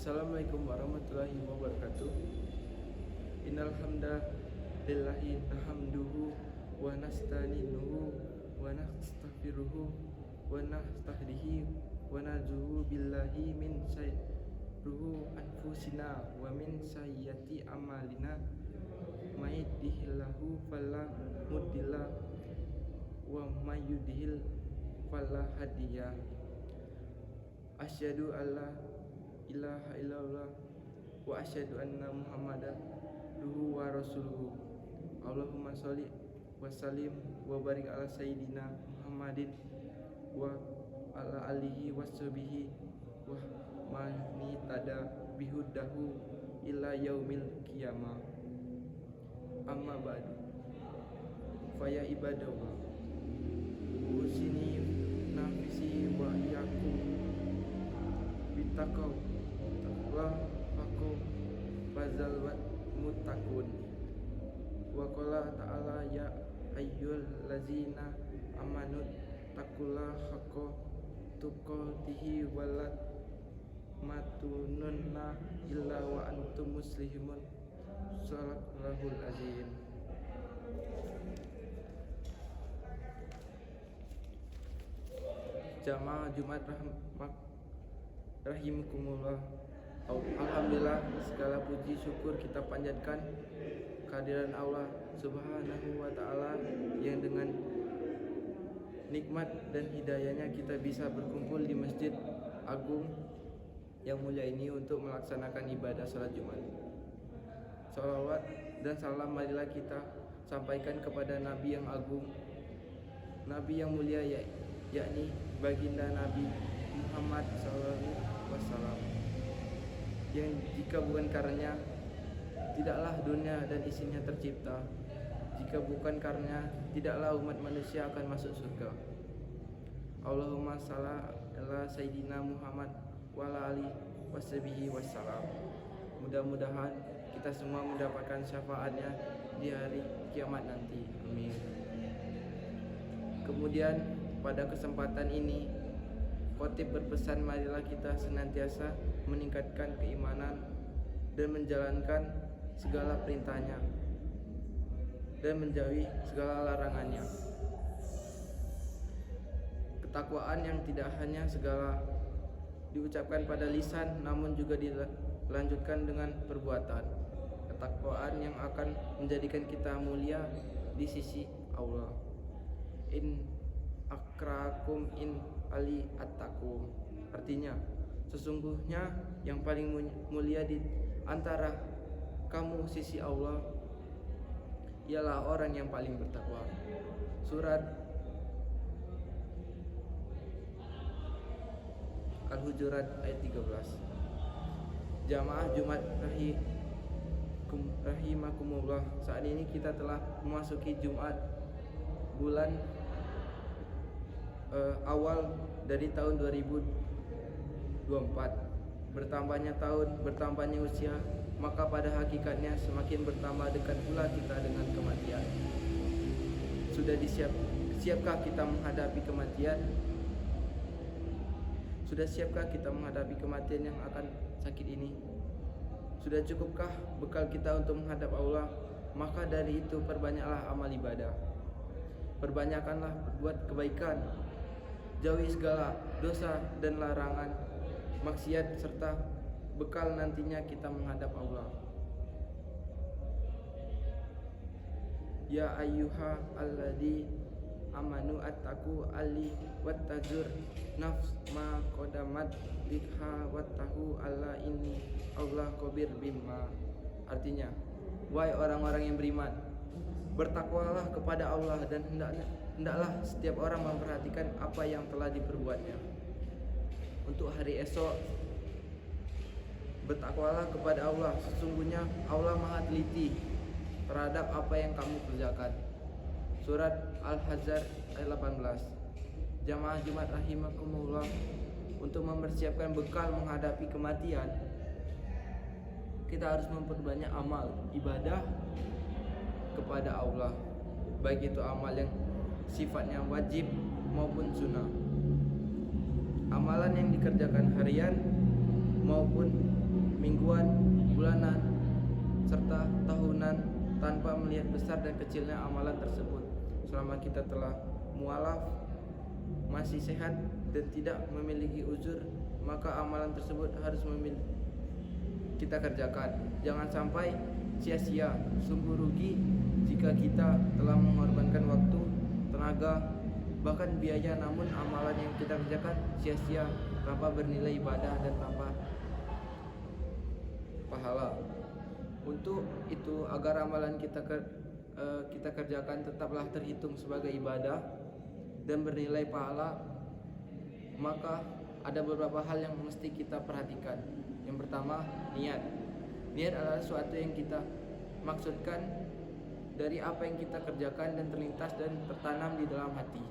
Assalamualaikum warahmatullahi wabarakatuh. Innal hamdalillahi nahmaduhu wa nasta'inuhu wa nastaghfiruhu wa nastahdihi wa na'udzu billahi min syarri anfusina wa min sayyiati a'malina. May yahdihillahu fala mudilla wa may yudlil fala hadiya. Asyhadu alla ilaha illallah wa asyhadu anna muhammadan abduhu wa rasuluhu. Allahumma sholli wa sallim wa barik ala sayyidina Muhammadin wa ala alihi wa sahbihi wa man tada bihudahu ila yaumil qiyamah. Amma ba'du. Faya ibadallah, usini nafsi wa iyyakum bitaqwa aku fazal mutakun. Wa qala ta'ala ya ayyul lazina amanu taqullaha haqqa tuqatih wala matununna illa wa antum muslimun. Shallallahul azim. Jamaah Jumat rahimakumullah. Alhamdulillah, segala puji syukur kita panjatkan kehadiran Allah Subhanahu wa ta'ala yang dengan nikmat dan hidayahnya kita bisa berkumpul di Masjid Agung yang mulia ini untuk melaksanakan ibadah salat Jumat. Shalawat dan salam marilah kita sampaikan kepada Nabi yang agung, Nabi yang mulia, yakni baginda Nabi Muhammad SAW, yang jika bukan karenanya tidaklah dunia dan isinya tercipta, jika bukan karenanya tidaklah umat manusia akan masuk surga. Allahumma shalli ala sayyidina Muhammad wa ala alihi washabihi wassalam. Mudah-mudahan kita semua mendapatkan syafaatnya di hari kiamat nanti. Amin. Kemudian pada kesempatan ini khotib berpesan, marilah kita senantiasa meningkatkan keimanan dan menjalankan segala perintahnya dan menjauhi segala larangannya. Ketakwaan yang tidak hanya segala diucapkan pada lisan namun juga dilanjutkan dengan perbuatan. Ketakwaan yang akan menjadikan kita mulia di sisi Allah. In akrakum in ali attaqum. Artinya, sesungguhnya yang paling mulia di antara kamu sisi Allah ialah orang yang paling bertakwa. Surat Al-Hujurat ayat 13. Jamaah Jumat rahimakumullah, saat ini kita telah memasuki Jumat bulan awal dari tahun 2024. Bertambahnya tahun, bertambahnya usia, maka pada hakikatnya semakin bertambah dekat pula kita dengan kematian. Sudah siapkah kita menghadapi kematian? Sudah siapkah kita menghadapi kematian yang akan sakit ini? Sudah cukupkah bekal kita untuk menghadap Allah? Maka dari itu perbanyaklah amal ibadah, perbanyakkanlah berbuat kebaikan, jauhi segala dosa dan larangan maksiat, serta bekal nantinya kita menghadap Allah. Ya ayyuha alladzi amanu attaqu alli wattaqur nafs ma qadamat likha wattahu alla inni Allah khabir bima. Artinya, wahai orang-orang yang beriman, bertakwalah kepada Allah dan hendaklah setiap orang memperhatikan apa yang telah diperbuatnya untuk hari esok. Bertakwalah kepada Allah, sesungguhnya Allah Maha teliti terhadap apa yang kamu kerjakan. Surat Al-Hazar ayat 18. Jamaah Jumat rahimakumullah, untuk mempersiapkan bekal menghadapi kematian, kita harus memperbanyak amal ibadah kepada Allah, baik itu amal yang sifatnya wajib maupun sunnah. Amalan yang dikerjakan harian maupun mingguan, bulanan, serta tahunan tanpa melihat besar dan kecilnya amalan tersebut. Selama kita telah mualaf, masih sehat dan tidak memiliki uzur, maka amalan tersebut harus kita kerjakan. Jangan sampai sia-sia. Sungguh rugi jika kita telah mengorbankan waktu, tenaga, bahkan biaya, namun amalan yang kita kerjakan sia-sia tanpa bernilai ibadah dan tanpa pahala. Untuk itu, agar amalan kita kerjakan tetaplah terhitung sebagai ibadah dan bernilai pahala, maka ada beberapa hal yang mesti kita perhatikan. Yang pertama, niat. Niat adalah sesuatu yang kita maksudkan dari apa yang kita kerjakan dan terlintas dan tertanam di dalam hati.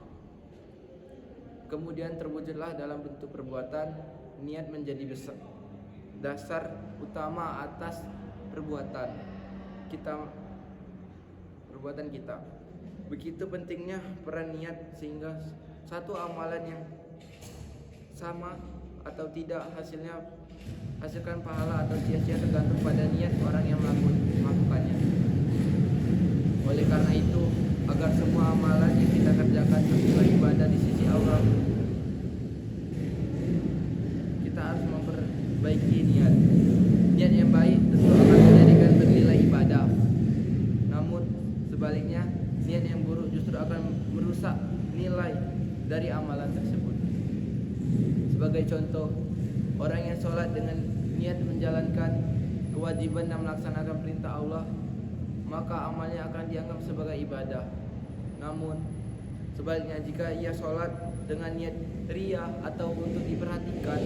Kemudian terwujudlah dalam bentuk perbuatan. Niat menjadi dasar utama atas perbuatan kita. Begitu pentingnya peran niat, sehingga satu amalan yang sama atau tidak hasilkan pahala atau sia-sia tergantung pada niat orang yang melakukannya. Oleh karena itu, agar semua amalan yang kita kerjakan sesuai ibadah di sisi Allah, kita harus memperbaiki niat. Niat yang baik tentu akan menjadikan bernilai ibadah. Namun sebaliknya, niat yang buruk justru akan merusak nilai dari amalan tersebut. Sebagai contoh, orang yang sholat dengan niat menjalankan kewajiban dan melaksanakan perintah Allah, maka amalnya akan dianggap sebagai ibadah. Namun sebaliknya, jika ia sholat dengan niat riya atau untuk diperhatikan,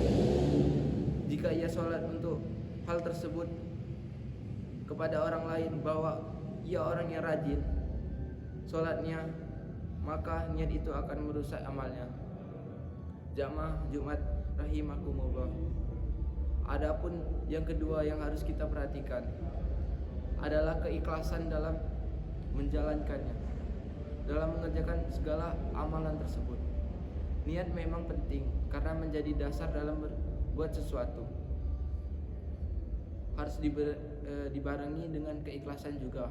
jika ia sholat untuk hal tersebut kepada orang lain bahwa ia orang yang rajin sholatnya, maka niat itu akan merusak amalnya. Jamaah Jumat rahimakumullah. Adapun yang kedua yang harus kita perhatikan adalah keikhlasan dalam menjalankannya, dalam mengerjakan segala amalan tersebut. Niat memang penting karena menjadi dasar dalam berbuat sesuatu. Harus dibarengi dengan keikhlasan juga.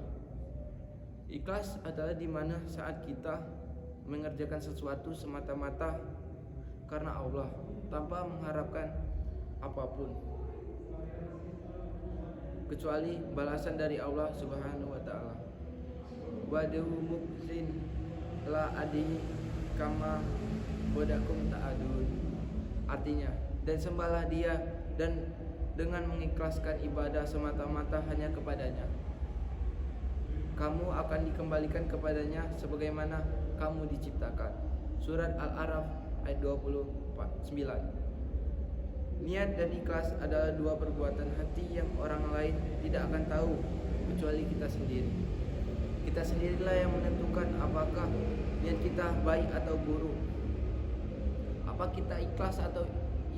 Ikhlas adalah di mana saat kita mengerjakan sesuatu semata-mata karena Allah, tanpa mengharapkan apapun kecuali balasan dari Allah Subhanahu wa taala. Wadu muksin la adi kama bodakum ta'adun. Artinya, dan sembahlah Dia dan dengan mengikhlaskan ibadah semata-mata hanya kepadanya, kamu akan dikembalikan kepadanya sebagaimana kamu diciptakan. Surat Al-A'raf ayat 29. Niat dan ikhlas adalah dua perbuatan hati yang orang lain tidak akan tahu kecuali kita sendiri. Kita sendirilah yang menentukan apakah niat kita baik atau buruk, apa kita ikhlas atau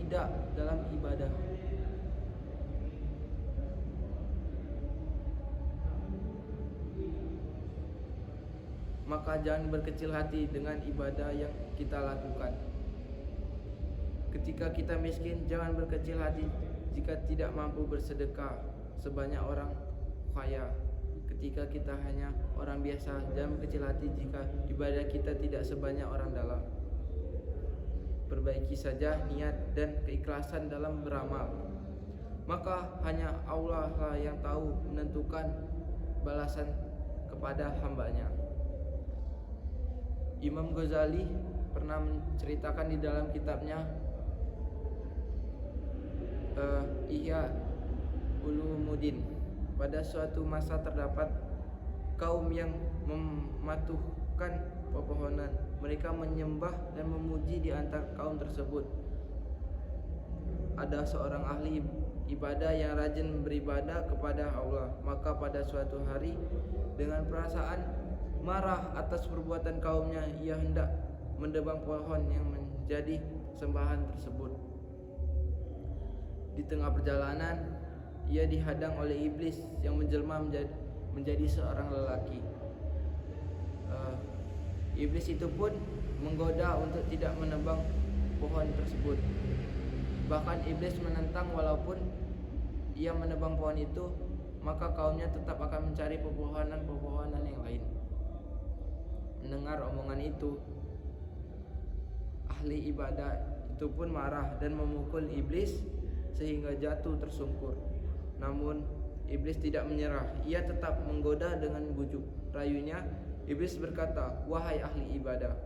tidak dalam ibadah. Maka jangan berkecil hati dengan ibadah yang kita lakukan. Ketika kita miskin, jangan berkecil hati jika tidak mampu bersedekah sebanyak orang kaya. Ketika kita hanya orang biasa, jangan berkecil hati jika ibadah kita tidak sebanyak orang dalam. Perbaiki saja niat dan keikhlasan dalam beramal, maka hanya Allah lah yang tahu menentukan balasan kepada hambanya. Imam Ghazali pernah menceritakan di dalam kitabnya Ihya Ulumuddin, pada suatu masa terdapat kaum yang mematuhkan pepohonan. Mereka menyembah dan memuji di antara kaum tersebut. Ada seorang ahli ibadah yang rajin beribadah kepada Allah. Maka pada suatu hari, dengan perasaan marah atas perbuatan kaumnya, ia hendak mendebang pohon yang menjadi sembahan tersebut. Di tengah perjalanan, ia dihadang oleh iblis yang menjelma menjadi seorang lelaki. Iblis itu pun menggoda untuk tidak menebang pohon tersebut. Bahkan iblis menentang walaupun ia menebang pohon itu, maka kaumnya tetap akan mencari pepohonan-pepohonan yang lain. Mendengar omongan itu, ahli ibadah itu pun marah dan memukul iblis sehingga jatuh tersungkur. Namun iblis tidak menyerah, ia tetap menggoda dengan bujuk rayunya. Iblis berkata, "Wahai ahli ibadah,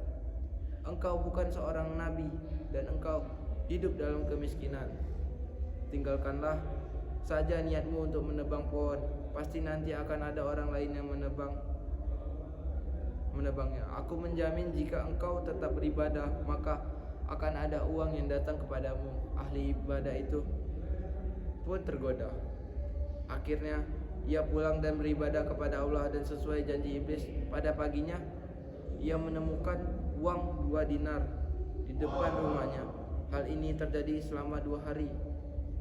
engkau bukan seorang nabi dan engkau hidup dalam kemiskinan. Tinggalkanlah saja niatmu untuk menebang pohon. Pasti nanti akan ada orang lain yang menebangnya. Aku menjamin jika engkau tetap beribadah, maka akan ada uang yang datang kepadamu." Ahli ibadah itu pun tergoda. Akhirnya ia pulang dan beribadah kepada Allah, dan sesuai janji iblis, pada paginya ia menemukan uang 2 dinar di depan rumahnya. Hal ini terjadi selama 2 hari.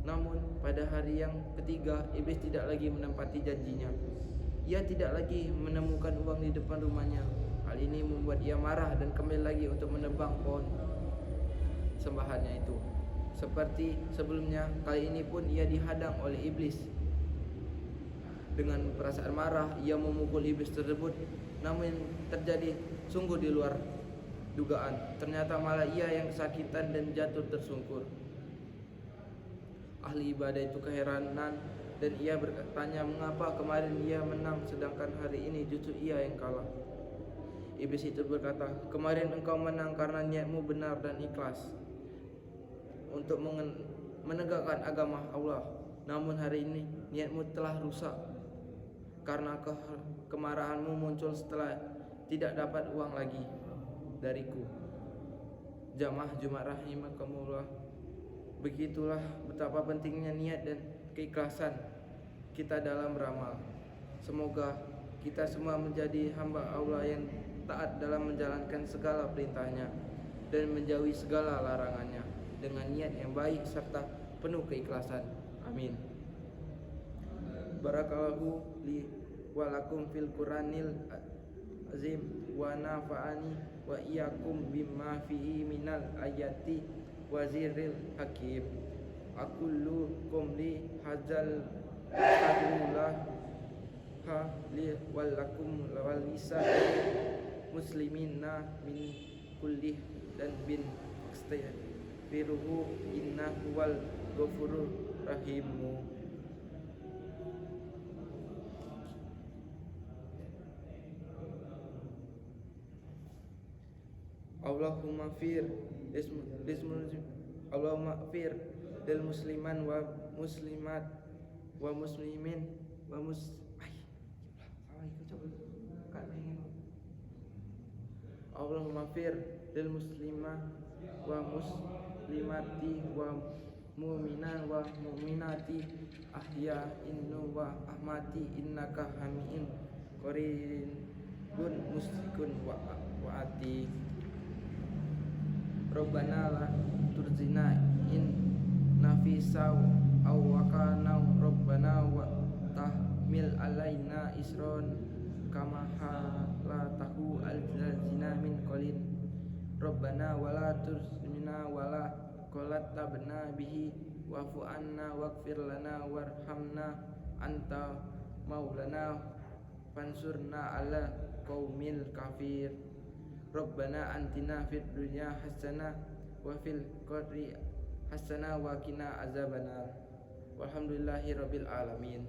Namun pada hari yang ketiga, iblis tidak lagi menempati janjinya. Ia tidak lagi menemukan uang di depan rumahnya. Hal ini membuat ia marah dan kembali lagi untuk menebang pohon sembahannya itu. Seperti sebelumnya, kali ini pun ia dihadang oleh iblis. Dengan perasaan marah, ia memukul iblis tersebut. Namun terjadi sungguh di luar dugaan. Ternyata malah ia yang kesakitan dan jatuh tersungkur. Ahli ibadah itu keheranan dan ia bertanya, mengapa kemarin ia menang sedangkan hari ini justru ia yang kalah. Iblis itu berkata, "Kemarin engkau menang karena niatmu benar dan ikhlas untuk menegakkan agama Allah. Namun hari ini niatmu telah rusak karena kemarahanmu muncul setelah tidak dapat uang lagi dariku." Jamaah Jumat rahimakumullah, begitulah betapa pentingnya niat dan keikhlasan kita dalam beramal. Semoga kita semua menjadi hamba Allah yang taat dalam menjalankan segala perintahnya dan menjauhi segala larangannya dengan niat yang baik serta penuh keikhlasan. Amin. Barakallahu li wa lakum fil Qur'anil azim wa nafa'ani wa iyyakum bima fihi minal ayati wa ziril hakim. Aqulu qumli hadzal astagfirullah li wa lakum wal muslimina min kulli dan bin astaghfiruhu innahu wal ghafurur rahimu. Allahumma fir Allahumma fir lil musliman wa muslimat wa muslimin wa Allahumma fir lil muslimah wa muslimati wa mu'minan wa mu'minati ahya'in wa ahmati innaka hamidun qaribun muslikun wa ati. Rabbana la turzina in nafisau aw wakana Rabbana wa tahmil alaina isron kama halatahu al-lazina min qalin. Rabbana wala turzina wala qalatabna bihi wa'fu anna waghfir lana warhamna anta maulana fansurna ala qaumil kafir. Rabbana antina fid dunya hasanah wa fil qadri hasanah wa qina azabannar. Walhamdulillahi rabbil alamin.